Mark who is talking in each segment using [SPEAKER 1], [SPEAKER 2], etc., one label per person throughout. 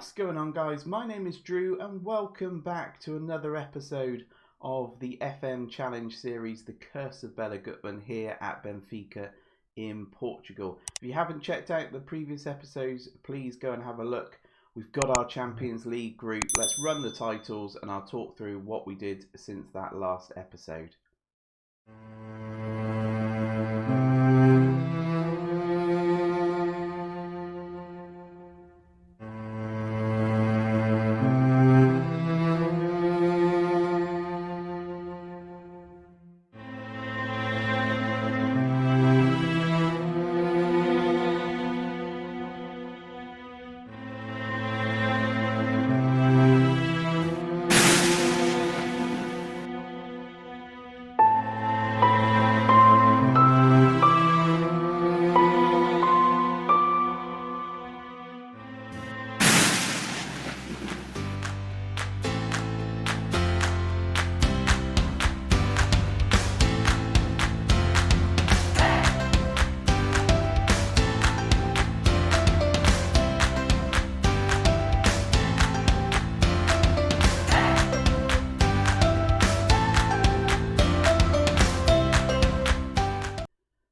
[SPEAKER 1] What's going on, guys? My name is Drew and welcome back to another episode of the FM Challenge series, The Curse of Bela Guttman, here at Benfica in Portugal. If you haven't checked out the previous episodes, please go and have a look. We've got our Champions League group. Let's run the titles and I'll talk through what we did since that last episode.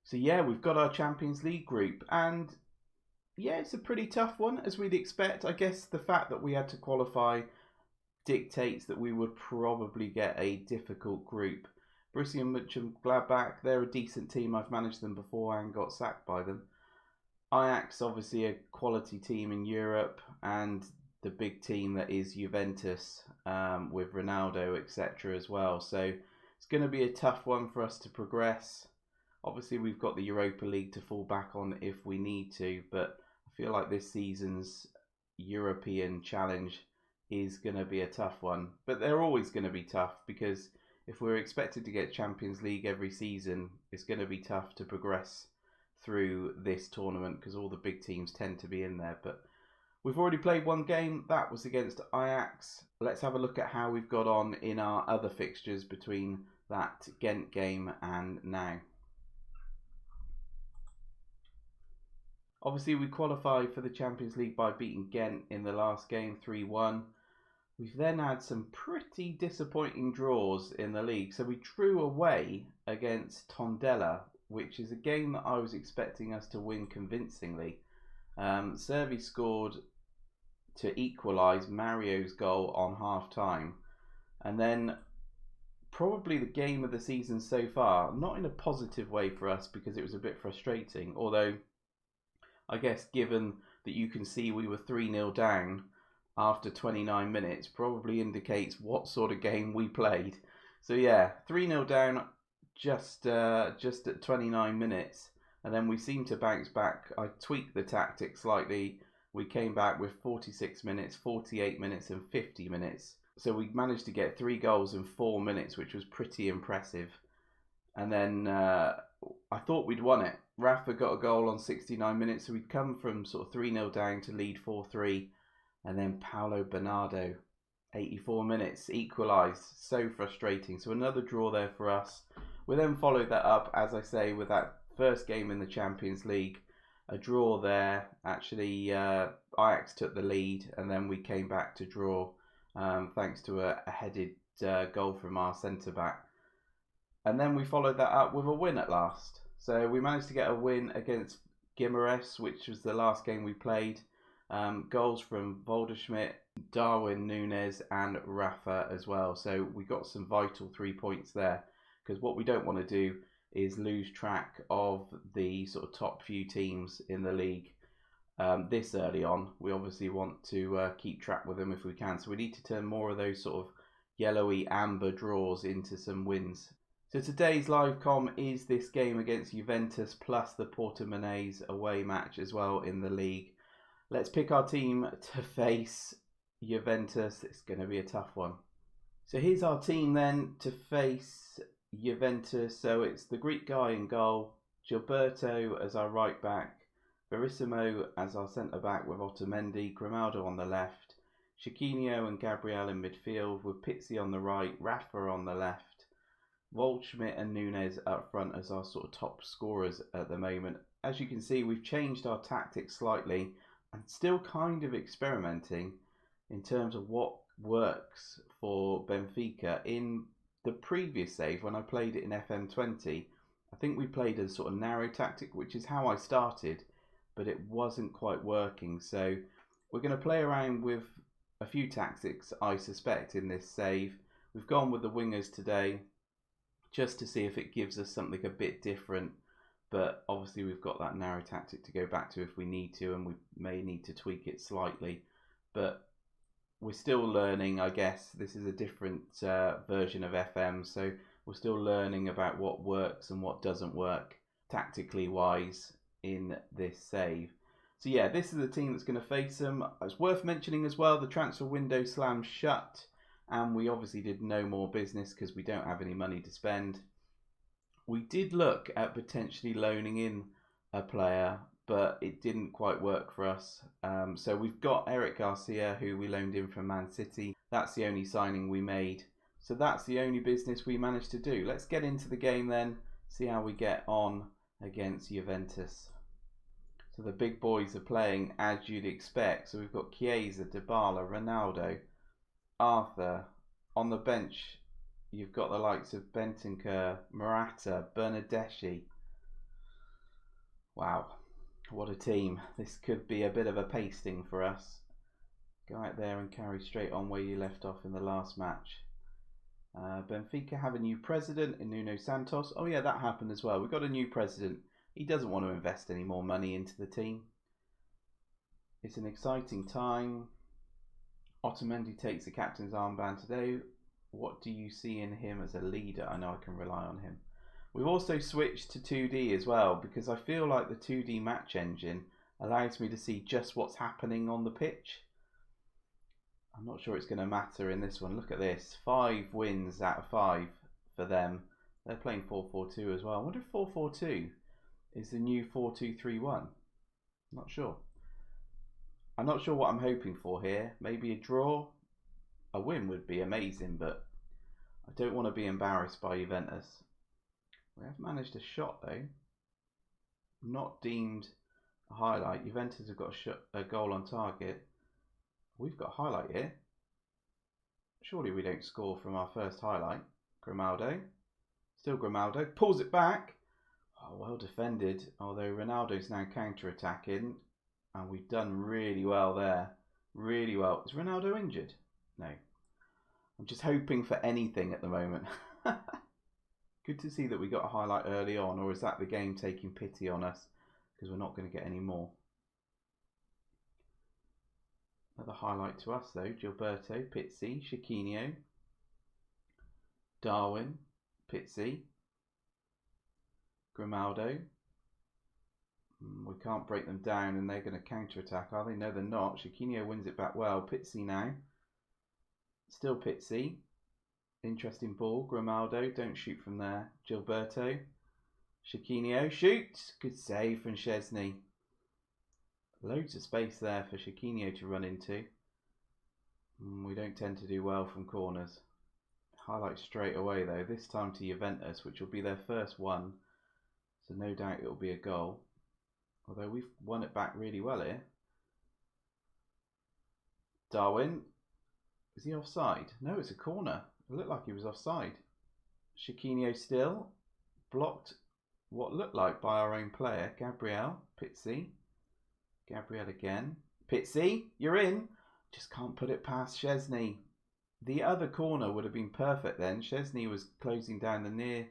[SPEAKER 1] So yeah, we've got our Champions League group, and yeah, it's a pretty tough one, as we'd expect. I guess the fact that we had to qualify dictates that we would probably get a difficult group. Borussia Mönchengladbach, they're a decent team. I've managed them before and got sacked by them. Ajax, obviously a quality team in Europe, and the big team that is Juventus, with Ronaldo, etc. as well. So it's going to be a tough one for us to progress. Obviously, we've got the Europa League to fall back on if we need to, but I feel like this season's European challenge is going to be a tough one. But they're always going to be tough, because if we're expected to get Champions League every season, it's going to be tough to progress through this tournament, because all the big teams tend to be in there. But we've already played one game. That was against Ajax. Let's have a look at how we've got on in our other fixtures between that Ghent game and now. Obviously, we qualified for the Champions League by beating Ghent in the last game 3-1. We've then had some pretty disappointing draws in the league. So we drew away against Tondela, which is a game that I was expecting us to win convincingly. Servi scored to equalise Mario's goal on half-time. And then probably the game of the season so far, not in a positive way for us because it was a bit frustrating, although I guess given that you can see we were 3-0 down after 29 minutes, probably indicates what sort of game we played. So yeah, 3-0 down just at 29 minutes, and then we seemed to bounce back. I tweaked the tactics slightly. We came back with 46 minutes, 48 minutes and 50 minutes. So we managed to get 3 goals in 4 minutes, which was pretty impressive. And then I thought we'd won it. Rafa got a goal on 69 minutes, so we'd come from sort of 3-0 down to lead 4-3. And then Paulo Bernardo, 84 minutes, equalised. So frustrating. So another draw there for us. We then followed that up, as I say, with that first game in the Champions League. A draw there. Actually, Ajax took the lead, and then we came back to draw thanks to a headed goal from our centre-back. And then we followed that up with a win at last. So we managed to get a win against Guimarães, which was the last game we played. Goals from Waldschmidt, Darwin Nunez and Rafa as well. So we got some vital 3 points there, because what we don't want to do is lose track of the sort of top few teams in the league this early on. We obviously want to keep track with them if we can. So we need to turn more of those sort of yellowy amber draws into some wins. So today's live com is this game against Juventus plus the Portimonense away match as well in the league. Let's pick our team to face Juventus. It's going to be a tough one. So here's our team then to face Juventus. So it's the Greek guy in goal, Gilberto as our right back, Verissimo as our centre back with Otamendi, Grimaldo on the left, Chiquinho and Gabriel in midfield with Pizzi on the right, Rafa on the left, Waldschmidt and Nunez up front as our sort of top scorers at the moment. As you can see, we've changed our tactics slightly and still kind of experimenting in terms of what works for Benfica. In the previous save, when I played it in FM20, I think we played a sort of narrow tactic, which is how I started, but it wasn't quite working. So we're going to play around with a few tactics, I suspect, in this save. We've gone with the wingers today just to see if it gives us something a bit different, but obviously we've got that narrow tactic to go back to if we need to, and we may need to tweak it slightly, but we're still learning, I guess. This is a different version of FM, so we're still learning about what works and what doesn't work tactically wise in this save. So yeah, this is the team that's going to face them. It's worth mentioning as well, the transfer window slammed shut, and we obviously did no more business because we don't have any money to spend. We did look at potentially loaning in a player, but it didn't quite work for us. So we've got Eric Garcia, who we loaned in from Man City. That's the only signing we made. So that's the only business we managed to do. Let's get into the game then, see how we get on against Juventus. So the big boys are playing as you'd expect. So we've got Chiesa, Dybala, Ronaldo, Arthur. On the bench, you've got the likes of Bentancur, Morata, Bernardeschi. Wow, what a team. This could be a bit of a pasting for us. Go out there and carry straight on where you left off in the last match. Benfica have a new president in Nuno Santos. Oh yeah, that happened as well. We've got a new president. He doesn't want to invest any more money into the team. It's an exciting time. Otamendi takes the captain's armband today. What do you see in him as a leader? I know I can rely on him. We've also switched to 2D as well, because I feel like the 2D match engine allows me to see just what's happening on the pitch. I'm not sure it's going to matter in this one. Look at this. 5 wins out of 5 for them. They're playing 4-4-2 as well. I wonder if 4-4-2 is the new 4-2-3-1. Not sure. I'm not sure what I'm hoping for here. Maybe a draw. A win would be amazing, but I don't want to be embarrassed by Juventus. We have managed a shot though. Not deemed a highlight. Juventus have got a goal on target. We've got a highlight here. Surely we don't score from our first highlight. Grimaldo. Still Grimaldo. Pulls it back. Oh, well defended. Although Ronaldo's now counter-attacking. And we've done really well there. Really well. Is Ronaldo injured? No. I'm just hoping for anything at the moment. Good to see that we got a highlight early on. Or is that the game taking pity on us? Because we're not going to get any more. Another highlight to us though. Gilberto, Pizzi, Chiquinho, Darwin, Pizzi, Grimaldo. We can't break them down and they're going to counter-attack, are they? No, they're not. Chiquinho wins it back well. Pizzi now. Still Pizzi. Interesting ball. Grimaldo, don't shoot from there. Gilberto. Chiquinho, shoots. Good save from Szczesny. Loads of space there for Chiquinho to run into. We don't tend to do well from corners. Highlight straight away though, this time to Juventus, which will be their first one. So no doubt it will be a goal. Although we've won it back really well here. Darwin. Is he offside? No, it's a corner. It looked like he was offside. Chiquinho still. Blocked what looked like by our own player. Gabriel. Pizzi. Gabriel again. Pizzi, you're in. Just can't put it past Szczesny. The other corner would have been perfect then. Szczesny was closing down the near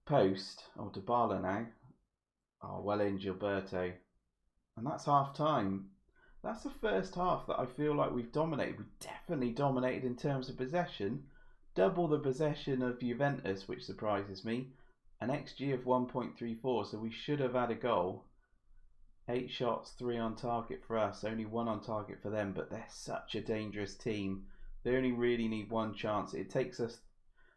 [SPEAKER 1] post. Oh, Dybala now. Oh, well in Gilberto. And that's half time. That's the first half that I feel like we've dominated. We've definitely dominated in terms of possession. Double the possession of Juventus, which surprises me. An XG of 1.34, so we should have had a goal. 8 shots, 3 on target for us. Only 1 on target for them, but they're such a dangerous team. They only really need 1 chance. It takes us,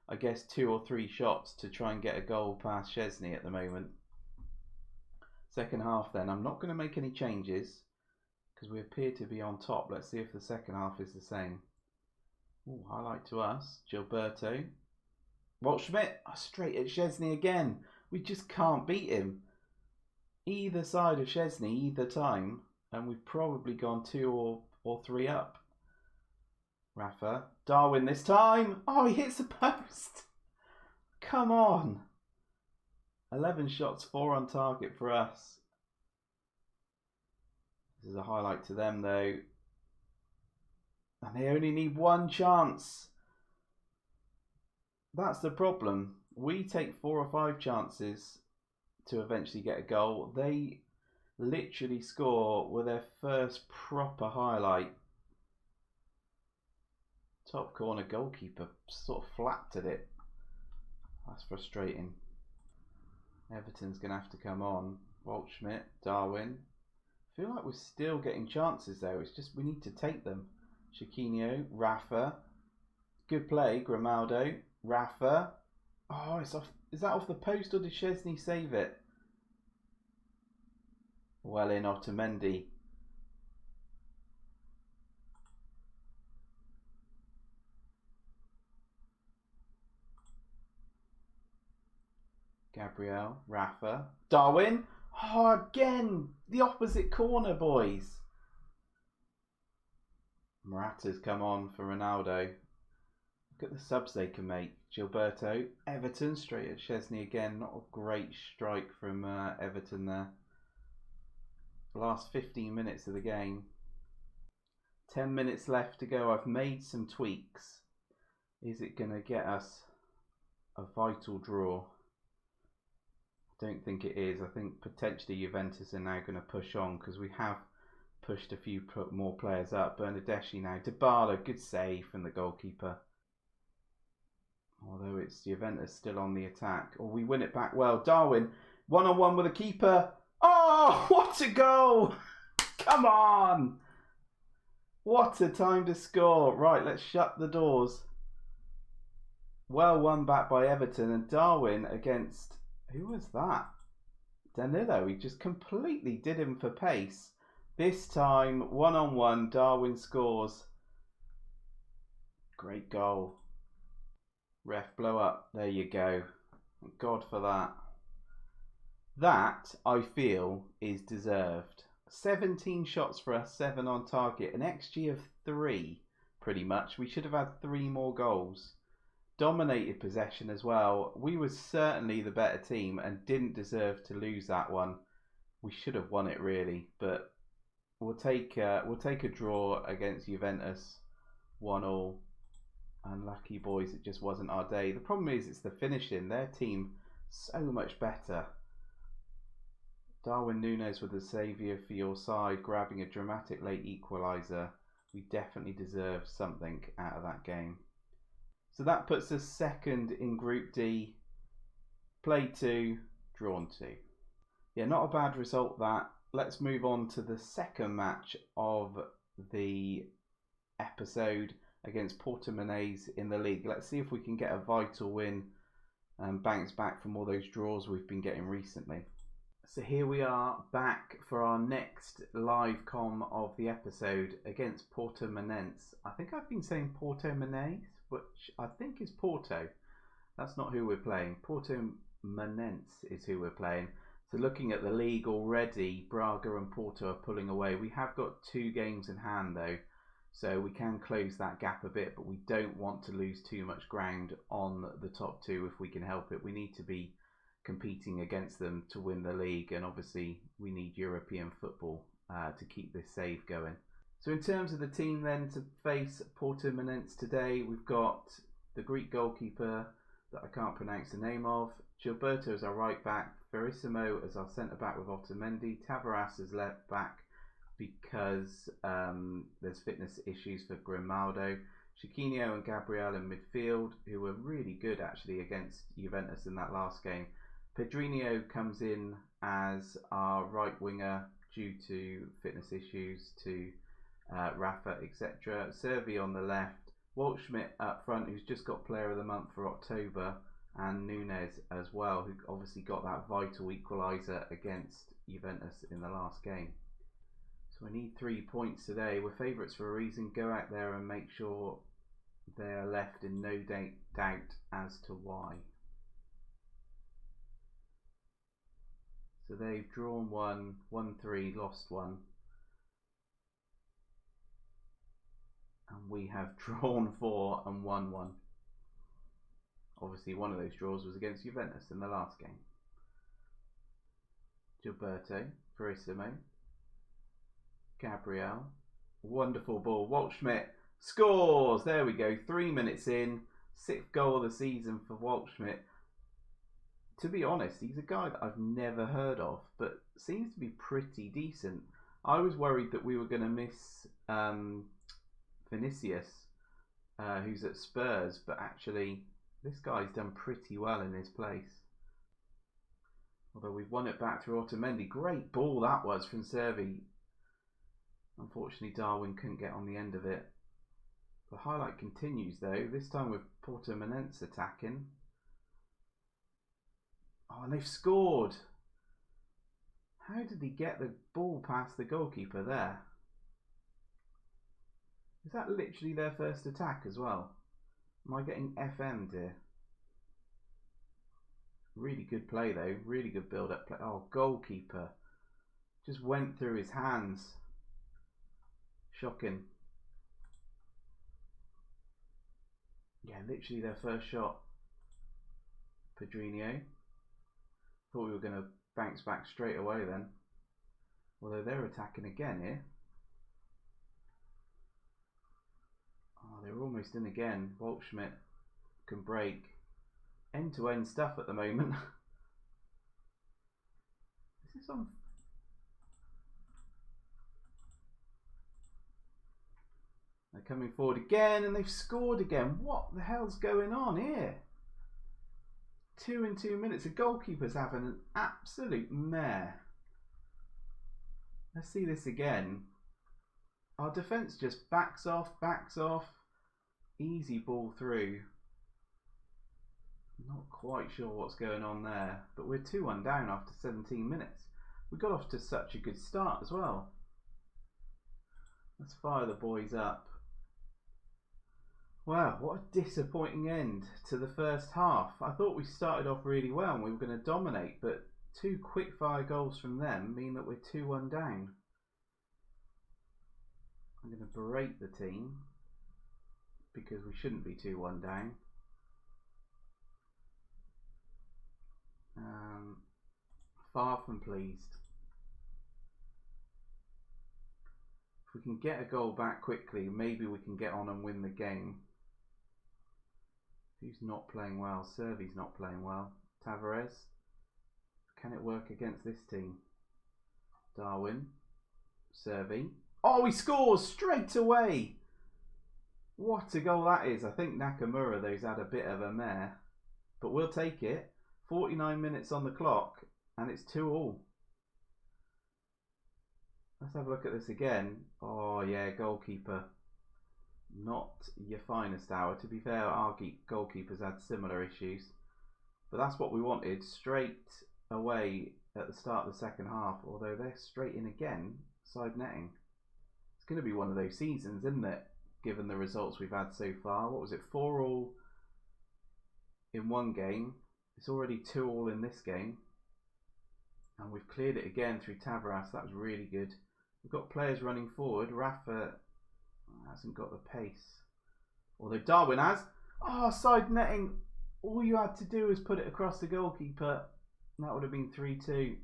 [SPEAKER 1] I guess, 2 or 3 shots to try and get a goal past Szczesny at the moment. Second half then. I'm not going to make any changes because we appear to be on top. Let's see if the second half is the same. Ooh, highlight to us. Gilberto. Waldschmidt. Oh, straight at Szczesny again. We just can't beat him. Either side of Szczesny, either time. and we've probably gone 2 or 3 up. Rafa, Darwin this time. Oh, he hits the post. Come on. 11 shots, 4 on target for us. This is a highlight to them though. And they only need 1 chance. That's the problem. We take 4 or 5 chances to eventually get a goal. They literally score with their first proper highlight. Top corner goalkeeper sort of flapped at it. That's frustrating. Everton's going to have to come on. Waldschmidt, Darwin. I feel like we're still getting chances though. It's just we need to take them. Chiquinho, Rafa. Good play, Grimaldo. Rafa. Oh, it's off. Is that off the post or did Szczesny save it? Well in, Otamendi. Gabriel, Rafa, Darwin. Oh, again, the opposite corner, boys. Morata's come on for Ronaldo. Look at the subs they can make. Gilberto, Everton, straight at Szczesny again. Not a great strike from Everton there. The last 15 minutes of the game. 10 minutes left to go. I've made some tweaks. Is it going to get us a vital draw? I don't think it is. I think potentially Juventus are now going to push on because we have pushed a few more players up. Bernardeschi now. Dybala, good save from the goalkeeper. Although it's Juventus still on the attack. Or we win it back well. Darwin, one-on-one with a keeper. Oh, what a goal! Come on! What a time to score. Right, let's shut the doors. Well won back by Everton. And Darwin against... Who was that? Danilo. He just completely did him for pace. This time, one-on-one, Darwin scores. Great goal. Ref, blow up. There you go. Thank God for that. That, I feel, is deserved. 17 shots for us, 7 on target. An XG of 3, pretty much. We should have had 3 more goals. Dominated possession as well. We were certainly the better team and didn't deserve to lose that one. We should have won it really, but we'll take a draw against Juventus, 1-1. Unlucky boys, it just wasn't our day. The problem is it's the finishing. Their team so much better. Darwin Nunez with a saviour for your side, grabbing a dramatic late equaliser. We definitely deserve something out of that game. So that puts us second in Group D. Played 2, drawn 2. Yeah, not a bad result that. Let's move on to the second match of the episode against Portimonense in the league. Let's see if we can get a vital win and bounce back from all those draws we've been getting recently. So here we are back for our next live com of the episode against Portimonense. I think I've been saying Portimonense, which I think is Porto. That's not who we're playing. Portimonense is who we're playing. So looking at the league already, Braga and Porto are pulling away. We have got 2 games in hand though, so we can close that gap a bit, but we don't want to lose too much ground on the top 2 if we can help it. We need to be competing against them to win the league, and obviously we need European football to keep this save going. So in terms of the team then to face Portimonense today, we've got the Greek goalkeeper that I can't pronounce the name of, Gilberto as our right back, Verissimo as our centre back with Otamendi, Tavares as left back because there's fitness issues for Grimaldo, Chiquinho and Gabriel in midfield, who were really good actually against Juventus in that last game. Pedrinho comes in as our right winger due to fitness issues to Rafa, etc. Servi on the left, Waldschmidt up front, who's just got Player of the Month for October, and Nunez as well, who obviously got that vital equaliser against Juventus in the last game. So we need 3 points today. We're favourites for a reason. Go out there and make sure they are left in no doubt as to why. So they've drawn 1, won 3, lost 1. And we have drawn 4 and won 1. Obviously, one of those draws was against Juventus in the last game. Gilberto, Verissimo, Gabriel, wonderful ball. Waldschmidt scores. There we go. 3 minutes in, 6th goal of the season for Waldschmidt. To be honest, he's a guy that I've never heard of, but seems to be pretty decent. I was worried that we were going to miss Vinicius, who's at Spurs, but actually this guy's done pretty well in his place. Although we've won it back through Otamendi. Great ball that was from Servi. Unfortunately, Darwin couldn't get on the end of it. The highlight continues though, this time with Portimonense attacking. Oh, and they've scored. How did he get the ball past the goalkeeper there? Is that literally their first attack as well? Am I getting FM'd here? Really good play though, really good build-up play. Oh, goalkeeper. Just went through his hands. Shocking. Yeah, literally their first shot. Pedrinho. Thought we were going to bounce back straight away then. Although they're attacking again here. Oh, they're almost in again. Waldschmidt can break. End-to-end stuff at the moment. Is this on? They're coming forward again and they've scored again. What the hell's going on here? 2 in 2 minutes. The goalkeeper's having an absolute mare. Let's see this again. Our defence just backs off. Easy ball through. Not quite sure what's going on there, but we're 2-1 down after 17 minutes. We got off to such a good start as well. Let's fire the boys up. Wow, what a disappointing end to the first half. I thought we started off really well and we were going to dominate, but 2 quick-fire goals from them mean that we're 2-1 down. I'm going to berate the team because we shouldn't be 2-1 down. Far from pleased. If we can get a goal back quickly, maybe we can get on and win the game. Who's not playing well? Servi's not playing well. Tavares. Can it work against this team? Darwin. Servi. Oh, he scores straight away! What a goal that is. I think Nakamura, though's had a bit of a mare. But we'll take it. 49 minutes on the clock. And it's 2-2. Let's have a look at this again. Oh yeah, goalkeeper. Not your finest hour. To be fair, our goalkeepers had similar issues. But that's what we wanted. Straight away at the start of the second half. Although they're straight in again. Side netting. It's going to be one of those seasons, isn't it? Given the results we've had so far. What was it? 4-4 in one game. It's already 2-2 in this game. And we've cleared it again through Tavares. That was really good. We've got players running forward. Rafa hasn't got the pace. Although Darwin has. Oh, side netting. All you had to do was put it across the goalkeeper. That would have been 3-2.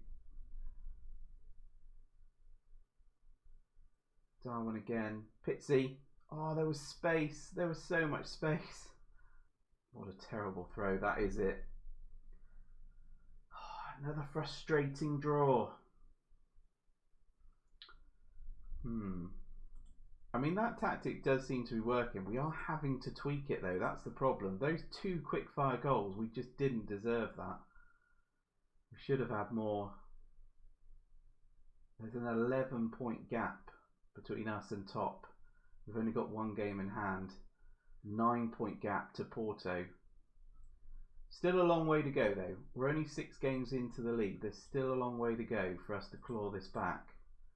[SPEAKER 1] Darwin again. Pizzi. Oh, there was space. There was so much space. What a terrible throw. That is it. Another frustrating draw. I mean, that tactic does seem to be working. We are having to tweak it though. That's the problem. Those 2 quick-fire goals, we just didn't deserve that. We should have had more. There's an 11-point gap between us and top. We've only got 1 game in hand. 9-point gap to Porto. Still a long way to go though. We're only 6 games into the league. There's still a long way to go for us to claw this back.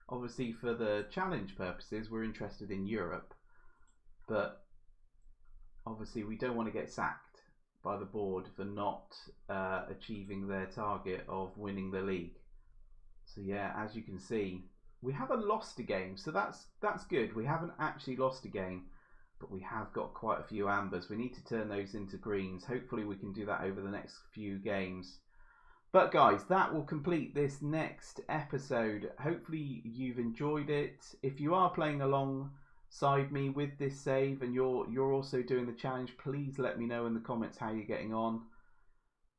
[SPEAKER 1] Obviously for the challenge purposes we're interested in Europe. But obviously we don't want to get sacked by the board for not achieving their target of winning the league. So yeah, as you can see, we haven't lost a game. So that's good. We haven't actually lost a game. but we have got quite a few ambers. We need to turn those into greens. Hopefully we can do that over the next few games. But guys, that will complete this next episode. Hopefully you've enjoyed it. If you are playing alongside me with this save and you're also doing the challenge, please let me know in the comments how you're getting on.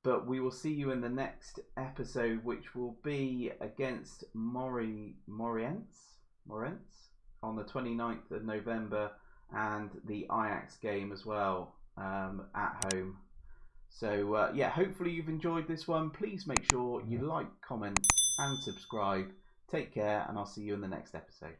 [SPEAKER 1] But we will see you in the next episode, which will be against Morenz on the 29th of November, and the Ajax game as well at home. So yeah, hopefully you've enjoyed this one. Please make sure you like, comment and subscribe. Take care, and I'll see you in the next episode.